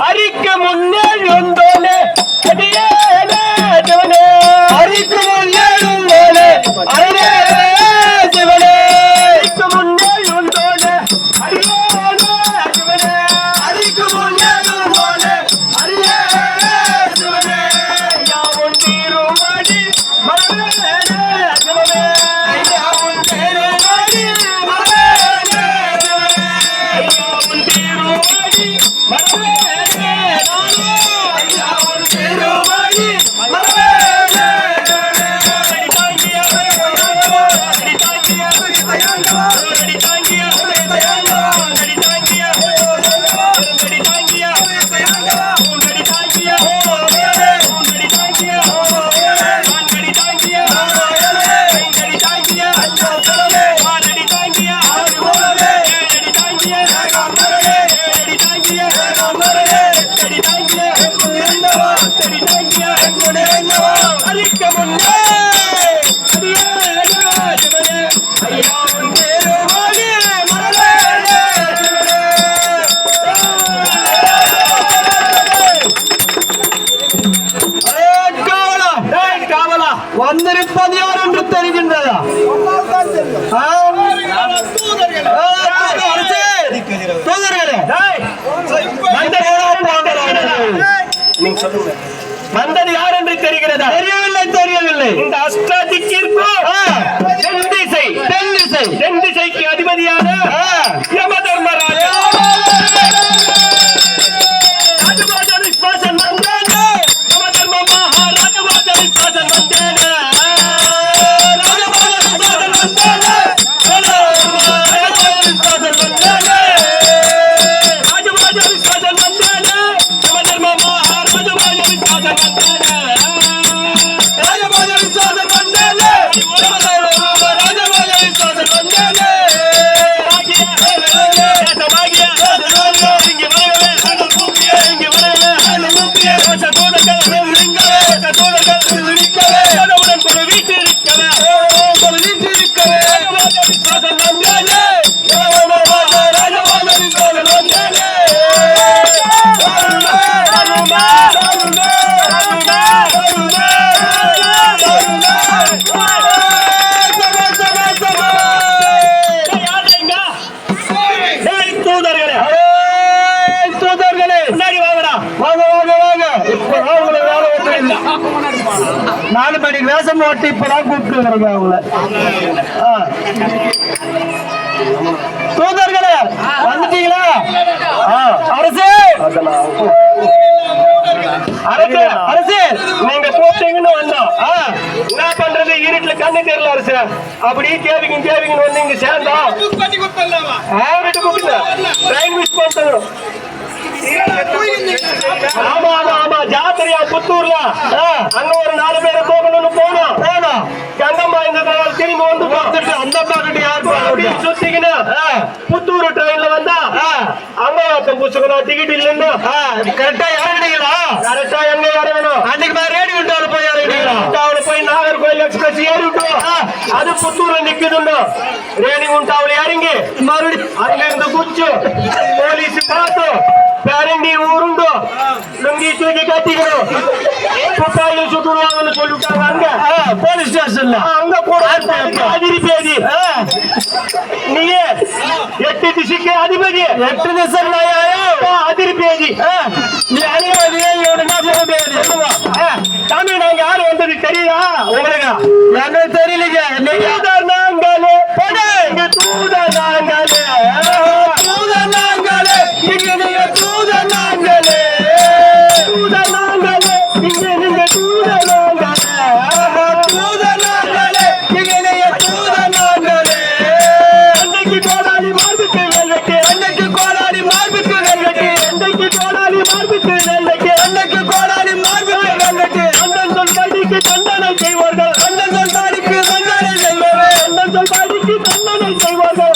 அரிக்க முன்னே வந்தோனே அரிக்க முன்னே வந்தோனே அரியே சிவனே அரிக்க முன்னே வந்தோனே அரியே சிவனே அரிக்க முன்னே வந்தோனே அரியே சிவனே யாவும் தீருமடி மரணே சிவனே யாவும் தீருமடி மரணே சிவனே யாவும் தீருமடி மரணே வந்திருப்பது யார் என்று தெரிகின்றதா? வந்தது யார் என்று தெரிகிறதா? தெரியவில்லை தெரியவில்லை. இந்த அஷ்டதிக்கிற்கும் தென் திசைக்கு அதிபதியான யம தர்மராஜா நாலு மணிக்கு வேஷம் ஓட்டி இப்பதான் கூப்பிட்டு வரீங்க அவங்கள. தூதர்களே வந்துட்டீங்களா? அரசே அரசே அரசே நீங்க கூப்பிட்டீங்கன்னு வந்தோம். என்ன பண்றது, இருட்டுல கண்ணு தெரியல அரசு. அப்படியே கேவிங்கன்னு வந்து இங்க சேர்ந்தோம். ட்ரெயின் மிஸ் பண்ணிட்டோம். ஆமா ஆமா ஆமா ஜாத்திரையா புத்தூர்ல அங்க ஒரு 4 பேரை போகணும்னு போனோம். கங்கம்மா இந்த திரும்பி வந்து அந்த பாக்கிட்டு யாரு சுத்திக்கின்னு புத்தூர் ட்ரெயின்ல வந்தா அங்க புடிச்சுக்கணும். டிக்கெட் இல்லைன்னு கரெக்டா இறங்கிட்டீங்களா? கரெக்டா எங்க இறங்கணும்? அன்னைக்கு நான் ரேடி விட்டாவில் போய் இறங்கிட்டீங்களா? அவளை போய் நாகர்கோயில் எக்ஸ்பிரஸ் ஏறி விட்டோம். அது புத்தூர்ல நிக்குதுன்னு ரேடி உண்டாவில் இறங்கி மறுபடியும் அங்க இருந்து குச்சு போலீஸ் பார்த்தோம். பேரண்டி ஊருண்டோ லுங்கி தூக்கி கட்டிக்கணும். துப்பாக்கியில் சுட்டுருவாங்கன்னு சொல்லிவிட்டாங்க. அங்க போலீஸ் ஸ்டேஷன்ல அங்க கூட அதிரி பேதி நீயே 8 திசைக்கு அதிபதி 8 திசை அதிரி பேதி நீ அதிபதியே சாமி. நாங்க யாரு வந்தது தெரியுதா உங்களுக்கு? எனக்கு தெரியலீங்க. நீங்க நாங்களே இங்க தூத நாங்களே தூத நாங்களே இங்க நீங்க தூத நாங்களே தூத நாங்களே இங்க நீங்க தூத நாங்களே தூத நாங்களே இங்க நீங்க தூத நாங்களே. அன்னைக்கு கோடாலி மார்புக்கு வெள்ளக்கு அன்னைக்கு கோடாலி மார்புக்கு வெள்ளக்கு அன்னைக்கு கோடாலி மார்புக்கு வெள்ளக்கு அன்னைக்கு கோடாலி மார்புக்கு பாடிக்கு தண்டனை செய்வார்கள் அண்ணன் சொல் பாடிக்கு தண்டனை செய்வார்கள் அண்ணன் சொல் பாடிக்கு தண்டனை செய்வார்கள்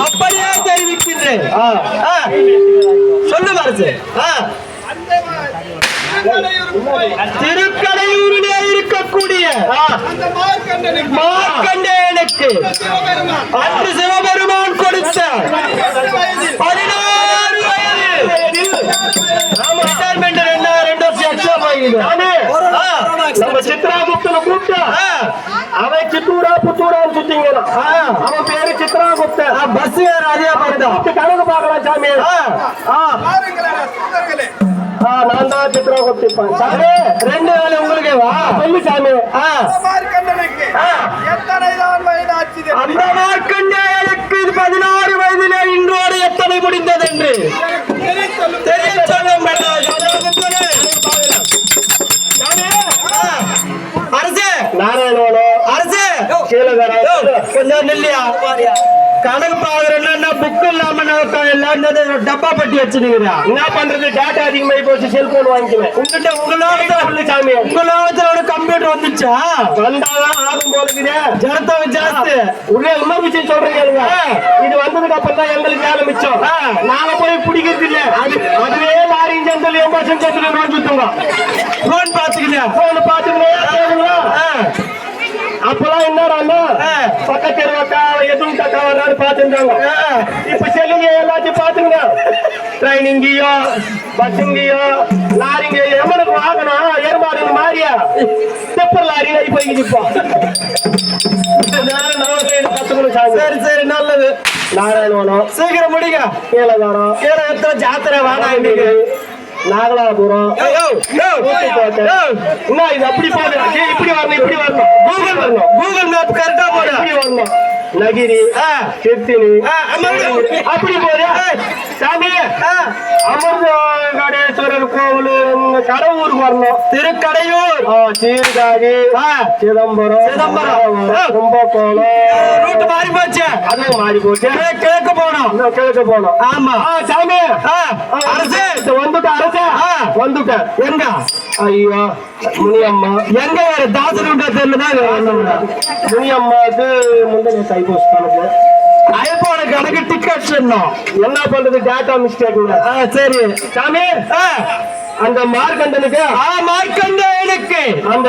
அப்படியே தெரிவிக்கின்றேன் சொல்லு அரசு திருக்கடையூரிலே இருக்கக்கூடிய மார்க்கண்டேயனுக்கு அன்று சிவபெருமான் கொடுத்த 16 வயதில் ரிட்டையர்மெண்ட் 2 வருஷம் எக்ஸ்ட்ரா போயிடுது. நம்ம சித்ராகுப்தனை கூப்பிட்டா அவன் சித்தூரா புத்தூரான்னு சுத்திங்கிறான். அவன் பேரு சித்ராகுப்தன். பஸ் வேற அதே போடுதான் கணக்கு பார்க்கலாம் சாமி. நான் தான் சித்ராகுப்தன் சாமி. 2 வேலை உங்களுக்கு வா சொல்லு சாமி. அந்த மார்க்கண்டேயனுக்கு 16 வயதிலே இன்றோடு எத்தனை முடிந்தது என்று தெரிய சொல்லும் அரசே நாராயணவனோ அரசே கீழகரா கொஞ்சம் நெல்லியா கணக்கு பாக்குறேன்னா புக் இல்லாம எல்லாம் டப்பா பட்டி வச்சுருக்கிறா. என்ன பண்றது? டேட்டா அதிகமாகி போச்சு. செல்போன் வாங்கிக்குவேன். உங்ககிட்ட உங்களோட கம்ப்யூட்டர் வந்துச்சா? வந்தாதான் ஆகும் போலுக்குதே. ஜனத்தா ஜாஸ்தி உடனே இன்னொரு விஷயம் சொல்றீங்க. இது வந்ததுக்கு அப்புறம் தான் எங்களுக்கு வேலை மிச்சம். நாங்க போய் பிடிக்கிறது இல்ல. அதுவே லாரி இன்ஜின் 80% நோய் சுத்துங்க. போன் பாத்துக்கிட்டேன் போன் பாத்துக்கீங்களா? அப்பெல்லாம் என்னடா பக்கத்து தெருவாக்கா எதுவும் தக்கா வர்றாரு பாத்துருந்தாங்க. இப்ப செல்லுங்க எல்லாத்தையும் பாத்துங்க. ட்ரைனிங்கயோ பஸ்ஸுங்கயோ லாரிங்க எவனுக்கு வாங்கணும் ஏற்பாடு மாதிரியா தெப்பர் லாரி போய் நிற்போம். சரி சரி நல்லது. நாராயணவனம் சீக்கிரம் முடிங்க. கீழகாரம் கீழ ஜாத்திரை வாடா இன்னைக்கு நாகலாபுரம் என்ன இது அப்படி போடுறா? இப்படி வரணும் இப்படி வரணும். கூகுள் மேப் கரெக்டா போடு. இப்படி வரணும். நகிரி திருத்தணி அப்படி போடு சாமி. அமிர்தகடேஸ்வரர் கோவில் கடவுருக்கு வரணும். திருக்கடையூர் சீர்காழி சிதம்பரம் கும்பகோணம் ரூட் மாறி போச்சு. அதுவும் மாறி போச்சு. கிழக்கு போனோம். கிழக்கு போனோம். ஆமா சாமி அரசு வந்துட்டேன். அரசு வந்துட்டேன். எங்க ஐயோ முனியம்மா எங்க வேற தாசன் தெரியலதான் முனியம்மாவுக்கு முந்தின தைப்பூசம் கணக்கு ஐபோன கணக்கு டிக்கெட் சொன்னோம். என்ன பண்றது? Data mistake. சரி சாமி அந்த மார்க்கண்டனுக்கு மார்க்கண்டேயனுக்கு அந்த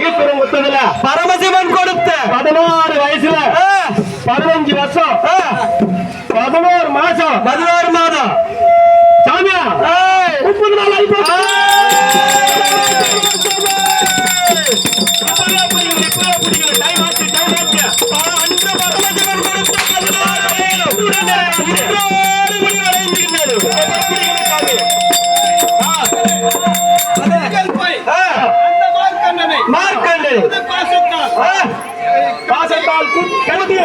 ஈஸ்வரம் கொடுத்ததுல பரமசிவன் கொடுத்த 16 வயசுல 15 வருஷம் 11 மாசம் 11 மாதம் சாமியா 30 நாள் ஆயிப்போச்சு. பாசத்தால் கிளம்பி